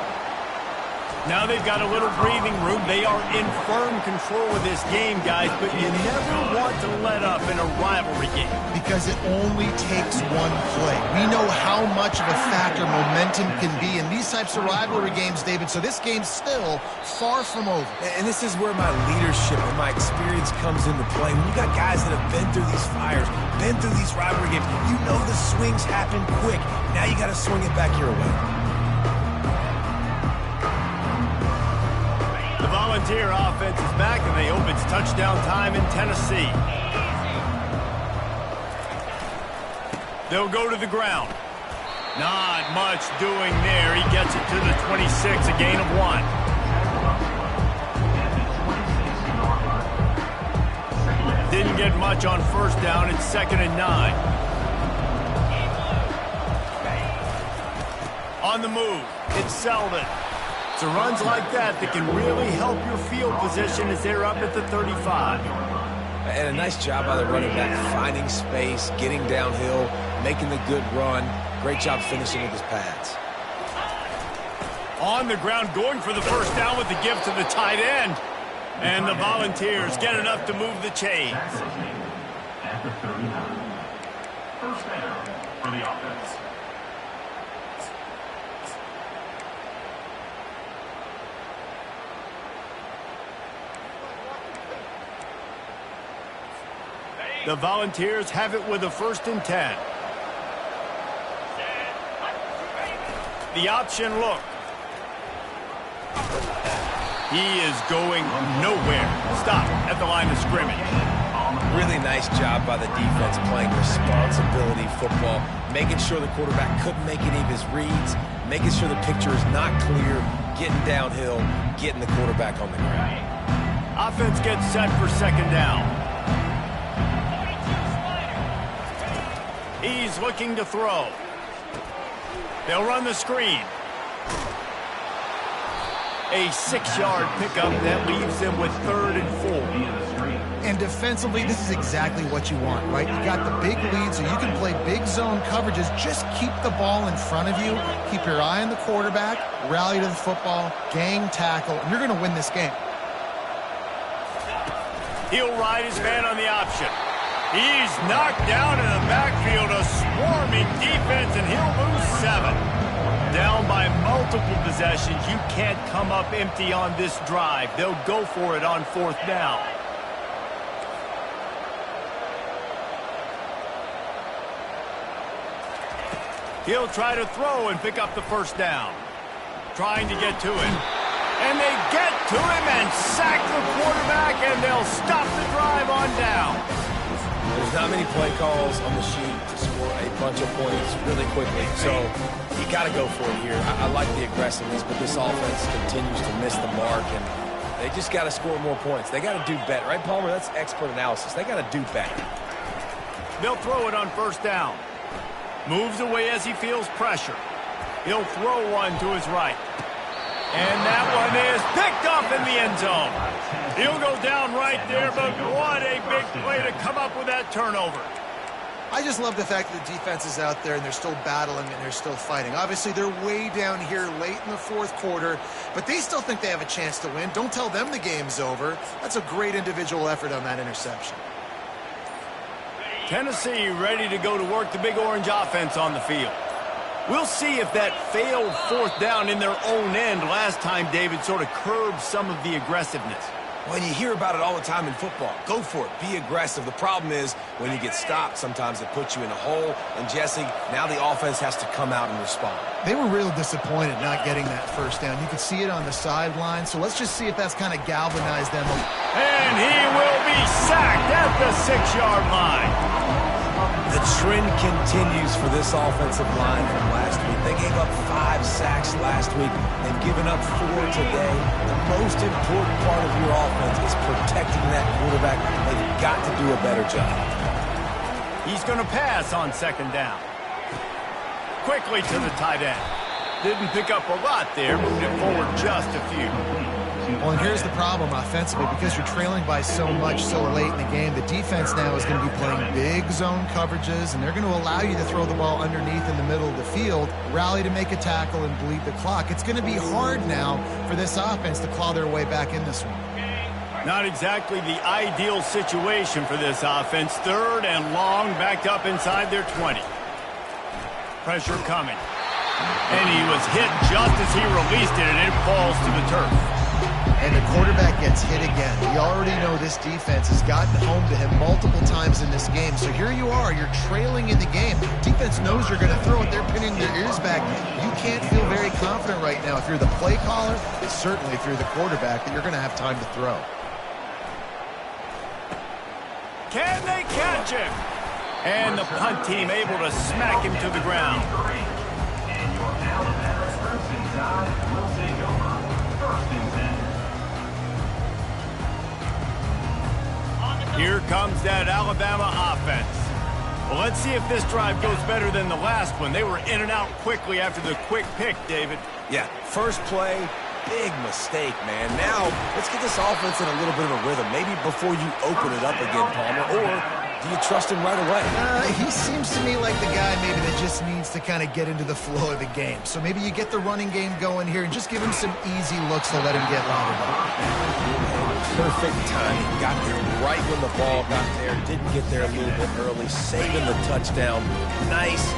A: Now they've got a little breathing room. They are in firm control of this game, guys, but you never want to let up in a rivalry game.
B: Because it only takes one play. We know how much of a factor momentum can be in these types of rivalry games, David, so this game's still far from over.
C: And this is where my leadership and my experience comes into play. When you got guys that have been through these fires, been through these rivalry games, you know the swings happen quick. Now you got to swing it back your way.
A: The Volunteer offense is back, and they hope it's touchdown time in Tennessee. They'll go to the ground. Not much doing there. He gets it to the 26, a gain of 1. Didn't get much on first down. It's 2nd and 9. On the move, it's Selden. So runs like that can really help your field position as they're up at the 35.
C: And a nice job by the running back, finding space, getting downhill, making the good run. Great job finishing with his pads.
A: On the ground, going for the first down with the give to the tight end. And the Volunteers get enough to move the chains.
D: At the 39. First down for the offense.
A: The Volunteers have it with a 1st and 10. The option look. He is going nowhere. Stop at the line of scrimmage.
C: Really nice job by the defense playing responsibility football, making sure the quarterback couldn't make any of his reads, making sure the picture is not clear, getting downhill, getting the quarterback on the ground.
A: Offense gets set for 2nd down. He's looking to throw. They'll run the screen. A 6-yard pickup that leaves them with 3rd and 4.
B: And defensively, this is exactly what you want, right? You got the big lead, so you can play big zone coverages. Just keep the ball in front of you. Keep your eye on the quarterback. Rally to the football. Gang tackle. And you're going to win this game.
A: He'll ride his man on the option. He's knocked down in the backfield, a swarming defense, and he'll lose 7. Down by multiple possessions. You can't come up empty on this drive. They'll go for it on 4th down. He'll try to throw and pick up the 1st down. Trying to get to him. And they get to him and sack the quarterback, and they'll stop the drive on down.
C: There's not many play calls on the sheet to score a bunch of points really quickly, so you got to go for it here. I like the aggressiveness, but this offense continues to miss the mark, and they just got to score more points. They got to do better, right, Palmer? That's expert analysis. They got to do better.
A: They'll throw it on 1st down. Moves away as he feels pressure. He'll throw one to his right. And that one is picked up in the end zone. He'll go down right there, but what a big play to come up with that turnover.
B: I just love the fact that the defense is out there and they're still battling and they're still fighting. Obviously, they're way down here late in the 4th quarter, but they still think they have a chance to win. Don't tell them the game's over. That's a great individual effort on that interception.
A: Tennessee ready to go to work the Big Orange offense on the field. We'll see if that failed 4th down in their own end last time, David, sort of curbed some of the aggressiveness.
C: Well, you hear about it all the time in football. Go for it. Be aggressive. The problem is when you get stopped, sometimes it puts you in a hole. And, Jesse, now the offense has to come out and respond.
B: They were real disappointed not getting that 1st down. You could see it on the sideline. So let's just see if that's kind of galvanized them.
A: And he will be sacked at the 6-yard line.
C: The trend continues for this offensive line from last week. They gave up 5 sacks last week. They've given up 4 today. The most important part of your offense is protecting that quarterback. They've got to do a better job.
A: He's going to pass on 2nd down. Quickly to the tight end. Didn't pick up a lot there, moved it forward just a few.
B: Well, and here's the problem offensively. Because you're trailing by so much so late in the game, the defense now is going to be playing big zone coverages, and they're going to allow you to throw the ball underneath in the middle of the field, rally to make a tackle, and bleed the clock. It's going to be hard now for this offense to claw their way back in this one.
A: Not exactly the ideal situation for this offense. 3rd and long, backed up inside their 20. Pressure coming. And he was hit just as he released it, and it falls to the turf.
B: And the quarterback gets hit again. We already know this defense has gotten home to him multiple times in this game. So here you are, you're trailing in the game. Defense knows you're going to throw it. They're pinning their ears back. You can't feel very confident right now if you're the play caller, and certainly if you're the quarterback, that you're going to have time to throw.
A: Can they catch him? And the punt team able to smack him to the ground.
D: And your Alabama Crimson Tide will take over. 1st and 10.
A: Here comes that Alabama offense. Well, let's see if this drive goes better than the last one. They were in and out quickly after the quick pick, David.
C: Yeah, first play, big mistake, man. Now, let's get this offense in a little bit of a rhythm. Maybe before you open it up again, Palmer, or do you trust him right away?
B: He seems to me like the guy maybe that just needs to kind of get into the flow of the game. So maybe you get the running game going here and just give him some easy looks to let him get lathered up.
C: Perfect timing. Got there right when the ball got there. Didn't get there a little bit early. Saving the touchdown. Nice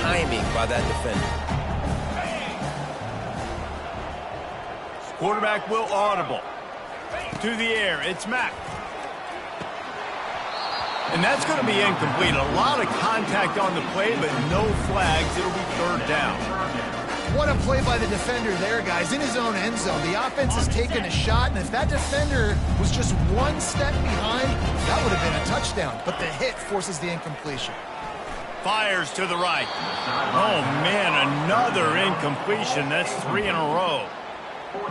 C: timing by that defender.
A: Quarterback will audible. To the air, it's Mack. And that's going to be incomplete. A lot of contact on the play, but no flags. It'll be 3rd down.
B: What a play by the defender there, guys. In his own end zone, the offense has taken a shot, and if that defender was just one step behind, that would have been a touchdown. But the hit forces the incompletion.
A: Fires to the right. Oh, man, another incompletion. That's 3 in a row.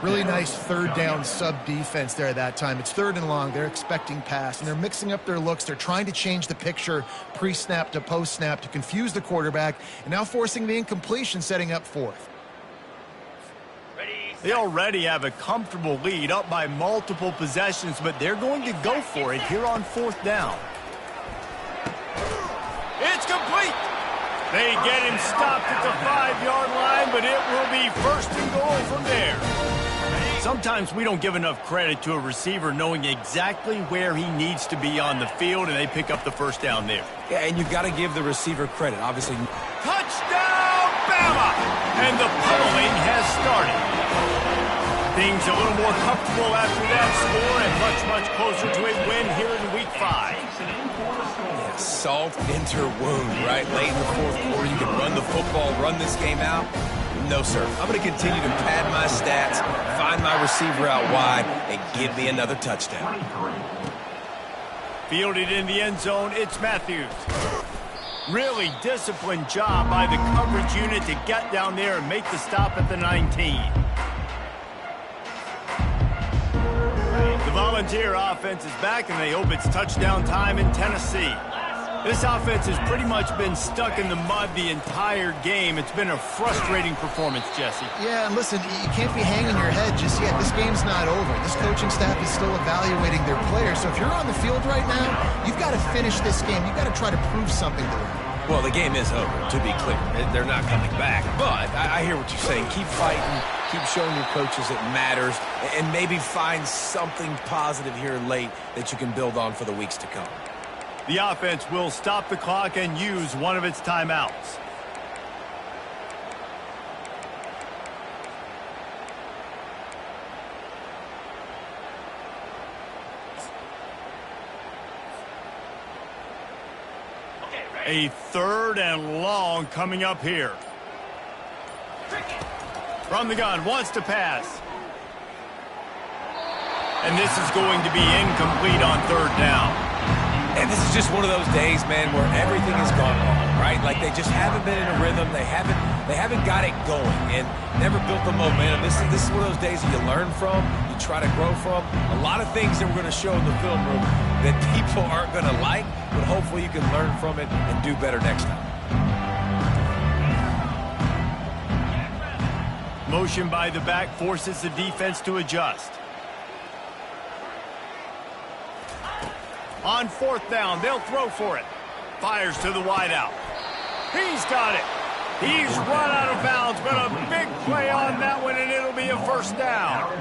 B: Really nice 3rd down sub-defense there at that time. It's 3rd and long. They're expecting pass, and they're mixing up their looks. They're trying to change the picture pre-snap to post-snap to confuse the quarterback, and now forcing the incompletion, setting up 4th.
A: They already have a comfortable lead, up by multiple possessions, but they're going to go for it here on 4th down. It's complete. They get him stopped at the 5-yard line, but it will be 1st and goal from there. Sometimes we don't give enough credit to a receiver knowing exactly where he needs to be on the field, and they pick up the 1st down there.
C: Yeah, and you've got to give the receiver credit. Obviously.
A: Touchdown, Bama! And the pummeling has started. Things a little more comfortable after that score and much closer to a win here in Week 5.
C: Yeah, salt into wound, right? Late in the 4th quarter, you can run the football, run this game out. No, sir. I'm going to continue to pad my stats, find my receiver out wide, and give me another touchdown.
A: Fielded in the end zone, it's Matthews. Really disciplined job by the coverage unit to get down there and make the stop at the 19. The Volunteer offense is back, and they hope it's touchdown time in Tennessee. This offense has pretty much been stuck in the mud the entire game. It's been a frustrating performance, Jesse.
B: Yeah, and listen, you can't be hanging your head just yet. This game's not over. This coaching staff is still evaluating their players. So if you're on the field right now, you've got to finish this game. You've got to try to prove something to them.
C: Well, the game is over, to be clear. They're not coming back. But I hear what you're saying. Keep fighting. Keep showing your coaches it matters. And maybe find something positive here late that you can build on for the weeks to come.
A: The offense will stop the clock and use one of its timeouts. A 3rd and long coming up here. From the gun, wants to pass. And this is going to be incomplete on 3rd down.
C: And this is just one of those days, man, where everything has gone wrong, right? Like they just haven't been in a rhythm. They haven't got it going and never built the momentum. This is one of those days that you learn from, you try to grow from. A lot of things that we're going to show in the film room that people aren't going to like, but hopefully you can learn from it and do better next time.
A: Motion by the back forces the defense to adjust. On 4th down, they'll throw for it. Fires to the wideout. He's got it. He's run out of bounds, but a big play on that one, and it'll be a 1st down.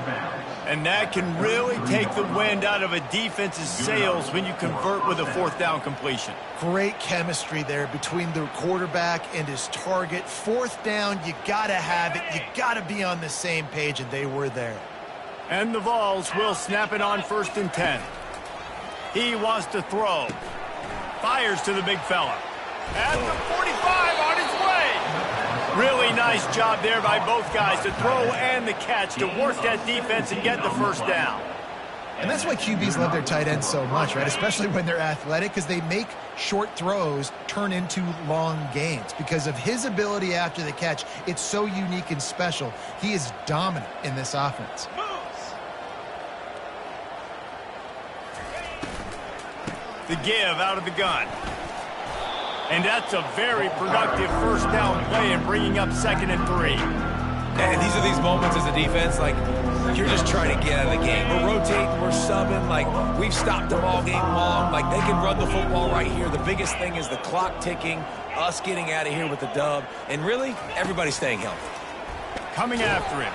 A: And that can really take the wind out of a defense's sails when you convert with a 4th down completion.
B: Great chemistry there between the quarterback and his target. 4th down, you got to have it. You got to be on the same page, and they were there.
A: And the Vols will snap it on 1st and 10. He wants to throw. Fires to the big fella. At the 45, on his way. Really nice job there by both guys to throw and the catch to work that defense and get the 1st down.
B: And that's why QBs love their tight ends so much, right? Especially when they're athletic, because they make short throws turn into long gains. Because of his ability after the catch, it's so unique and special. He is dominant in this offense.
A: The give out of the gun. And that's a very productive 1st down play in bringing up 2nd and 3.
C: And these are these moments as a defense, like, you're just trying to get out of the game. We're rotating, we're subbing, like, we've stopped them all game long. Like, they can run the football right here. The biggest thing is the clock ticking, us getting out of here with the dub, and really, everybody staying healthy.
A: Coming after him.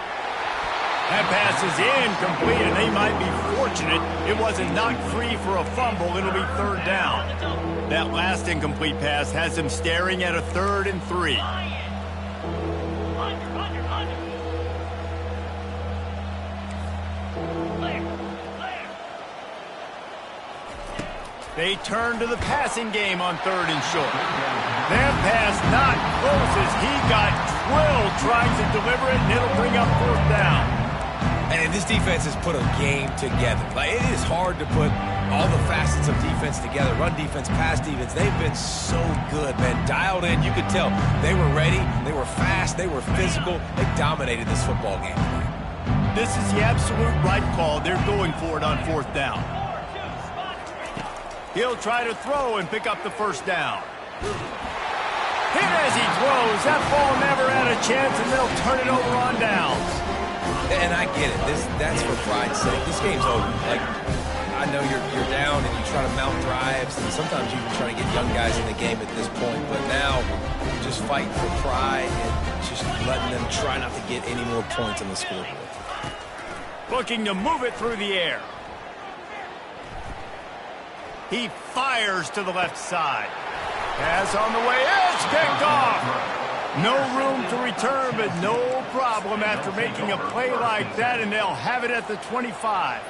A: That pass is incomplete, and they might be fortunate it wasn't knocked free for a fumble. It'll be 3rd down. That last incomplete pass has them staring at a 3rd and 3. They turn to the passing game on 3rd and short. That pass not close as he got drilled trying to deliver it, and it'll bring up 4th down.
C: And this defense has put a game together. Like, it is hard to put all the facets of defense together. Run defense, pass defense. They've been so good, man. Dialed in. You could tell they were ready. They were fast. They were physical. They dominated this football game.
A: This is the absolute right call. They're going for it on 4th down. He'll try to throw and pick up the 1st down. Hit as he throws. That ball never had a chance, and they'll turn it over on downs.
C: And I get it. That's for pride's sake. This game's over. Like, I know you're down and you try to mount drives, and sometimes you even try to get young guys in the game at this point. But now, just fighting for pride and just letting them try not to get any more points on the scoreboard.
A: Looking to move it through the air. He fires to the left side. Pass on the way. It's picked off. No room to return, but no problem after making a play like that, and they'll have it at the 25.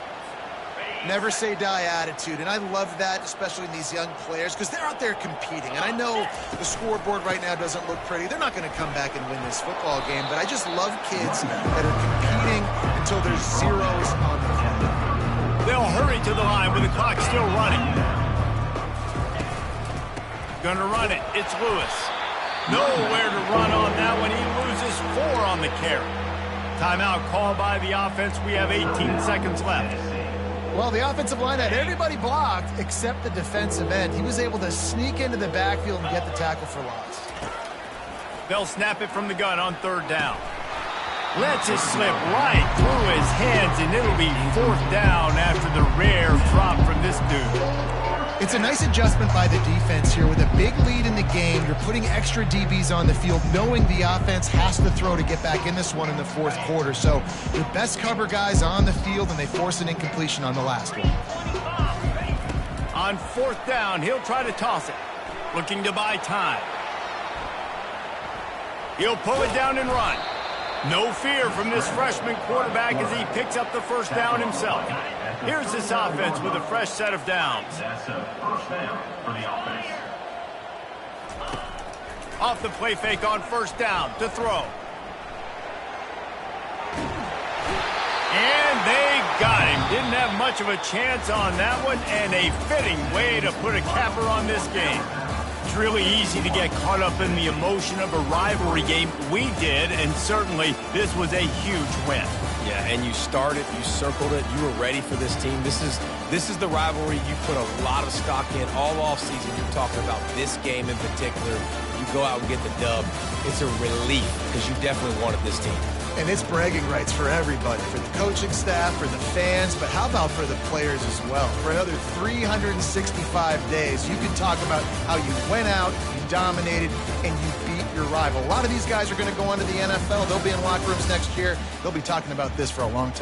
B: Never say die attitude, and I love that, especially in these young players, because they're out there competing. And I know the scoreboard right now doesn't look pretty. They're not going to come back and win this football game, but I just love kids that are competing until there's zeros on the clock.
A: They'll hurry to the line with the clock still running. Gonna run it. It's Lewis. Nowhere to run on that one. He loses 4 on the carry. Timeout called by the offense. We have 18 seconds left.
B: Well, the offensive line had everybody blocked except the defensive end. He was able to sneak into the backfield and get the tackle for loss.
A: They'll snap it from the gun on 3rd down. Lets it slip right through his hands, and it'll be 4th down after the rare drop from this dude.
B: It's a nice adjustment by the defense here. With a big lead in the game, you're putting extra DBs on the field, knowing the offense has to throw to get back in this one in the 4th quarter. So your best cover guys on the field, and they force an incompletion on the last one.
A: On 4th down, he'll try to toss it. Looking to buy time. He'll pull it down and run. No fear from this freshman quarterback as he picks up the 1st down himself. Here's this offense with a fresh set of downs.
D: That's a 1st down for the offense.
A: Off the play fake on 1st down to throw. And they got him. Didn't have much of a chance on that one, and a fitting way to put a capper on this game. It's really easy to get caught up in the emotion of a rivalry game. We did, and certainly this was a huge win.
C: Yeah, and you started, you circled it, you were ready for this team. This is the rivalry you put a lot of stock in all offseason. You're talking about this game in particular. You go out and get the dub. It's a relief because you definitely wanted this team.
B: And it's bragging rights for everybody, for the coaching staff, for the fans, but how about for the players as well? For another 365 days, you can talk about how you went out, you dominated, and you beat your rival. A lot of these guys are going to go on to the NFL. They'll be in locker rooms next year. They'll be talking about this for a long time.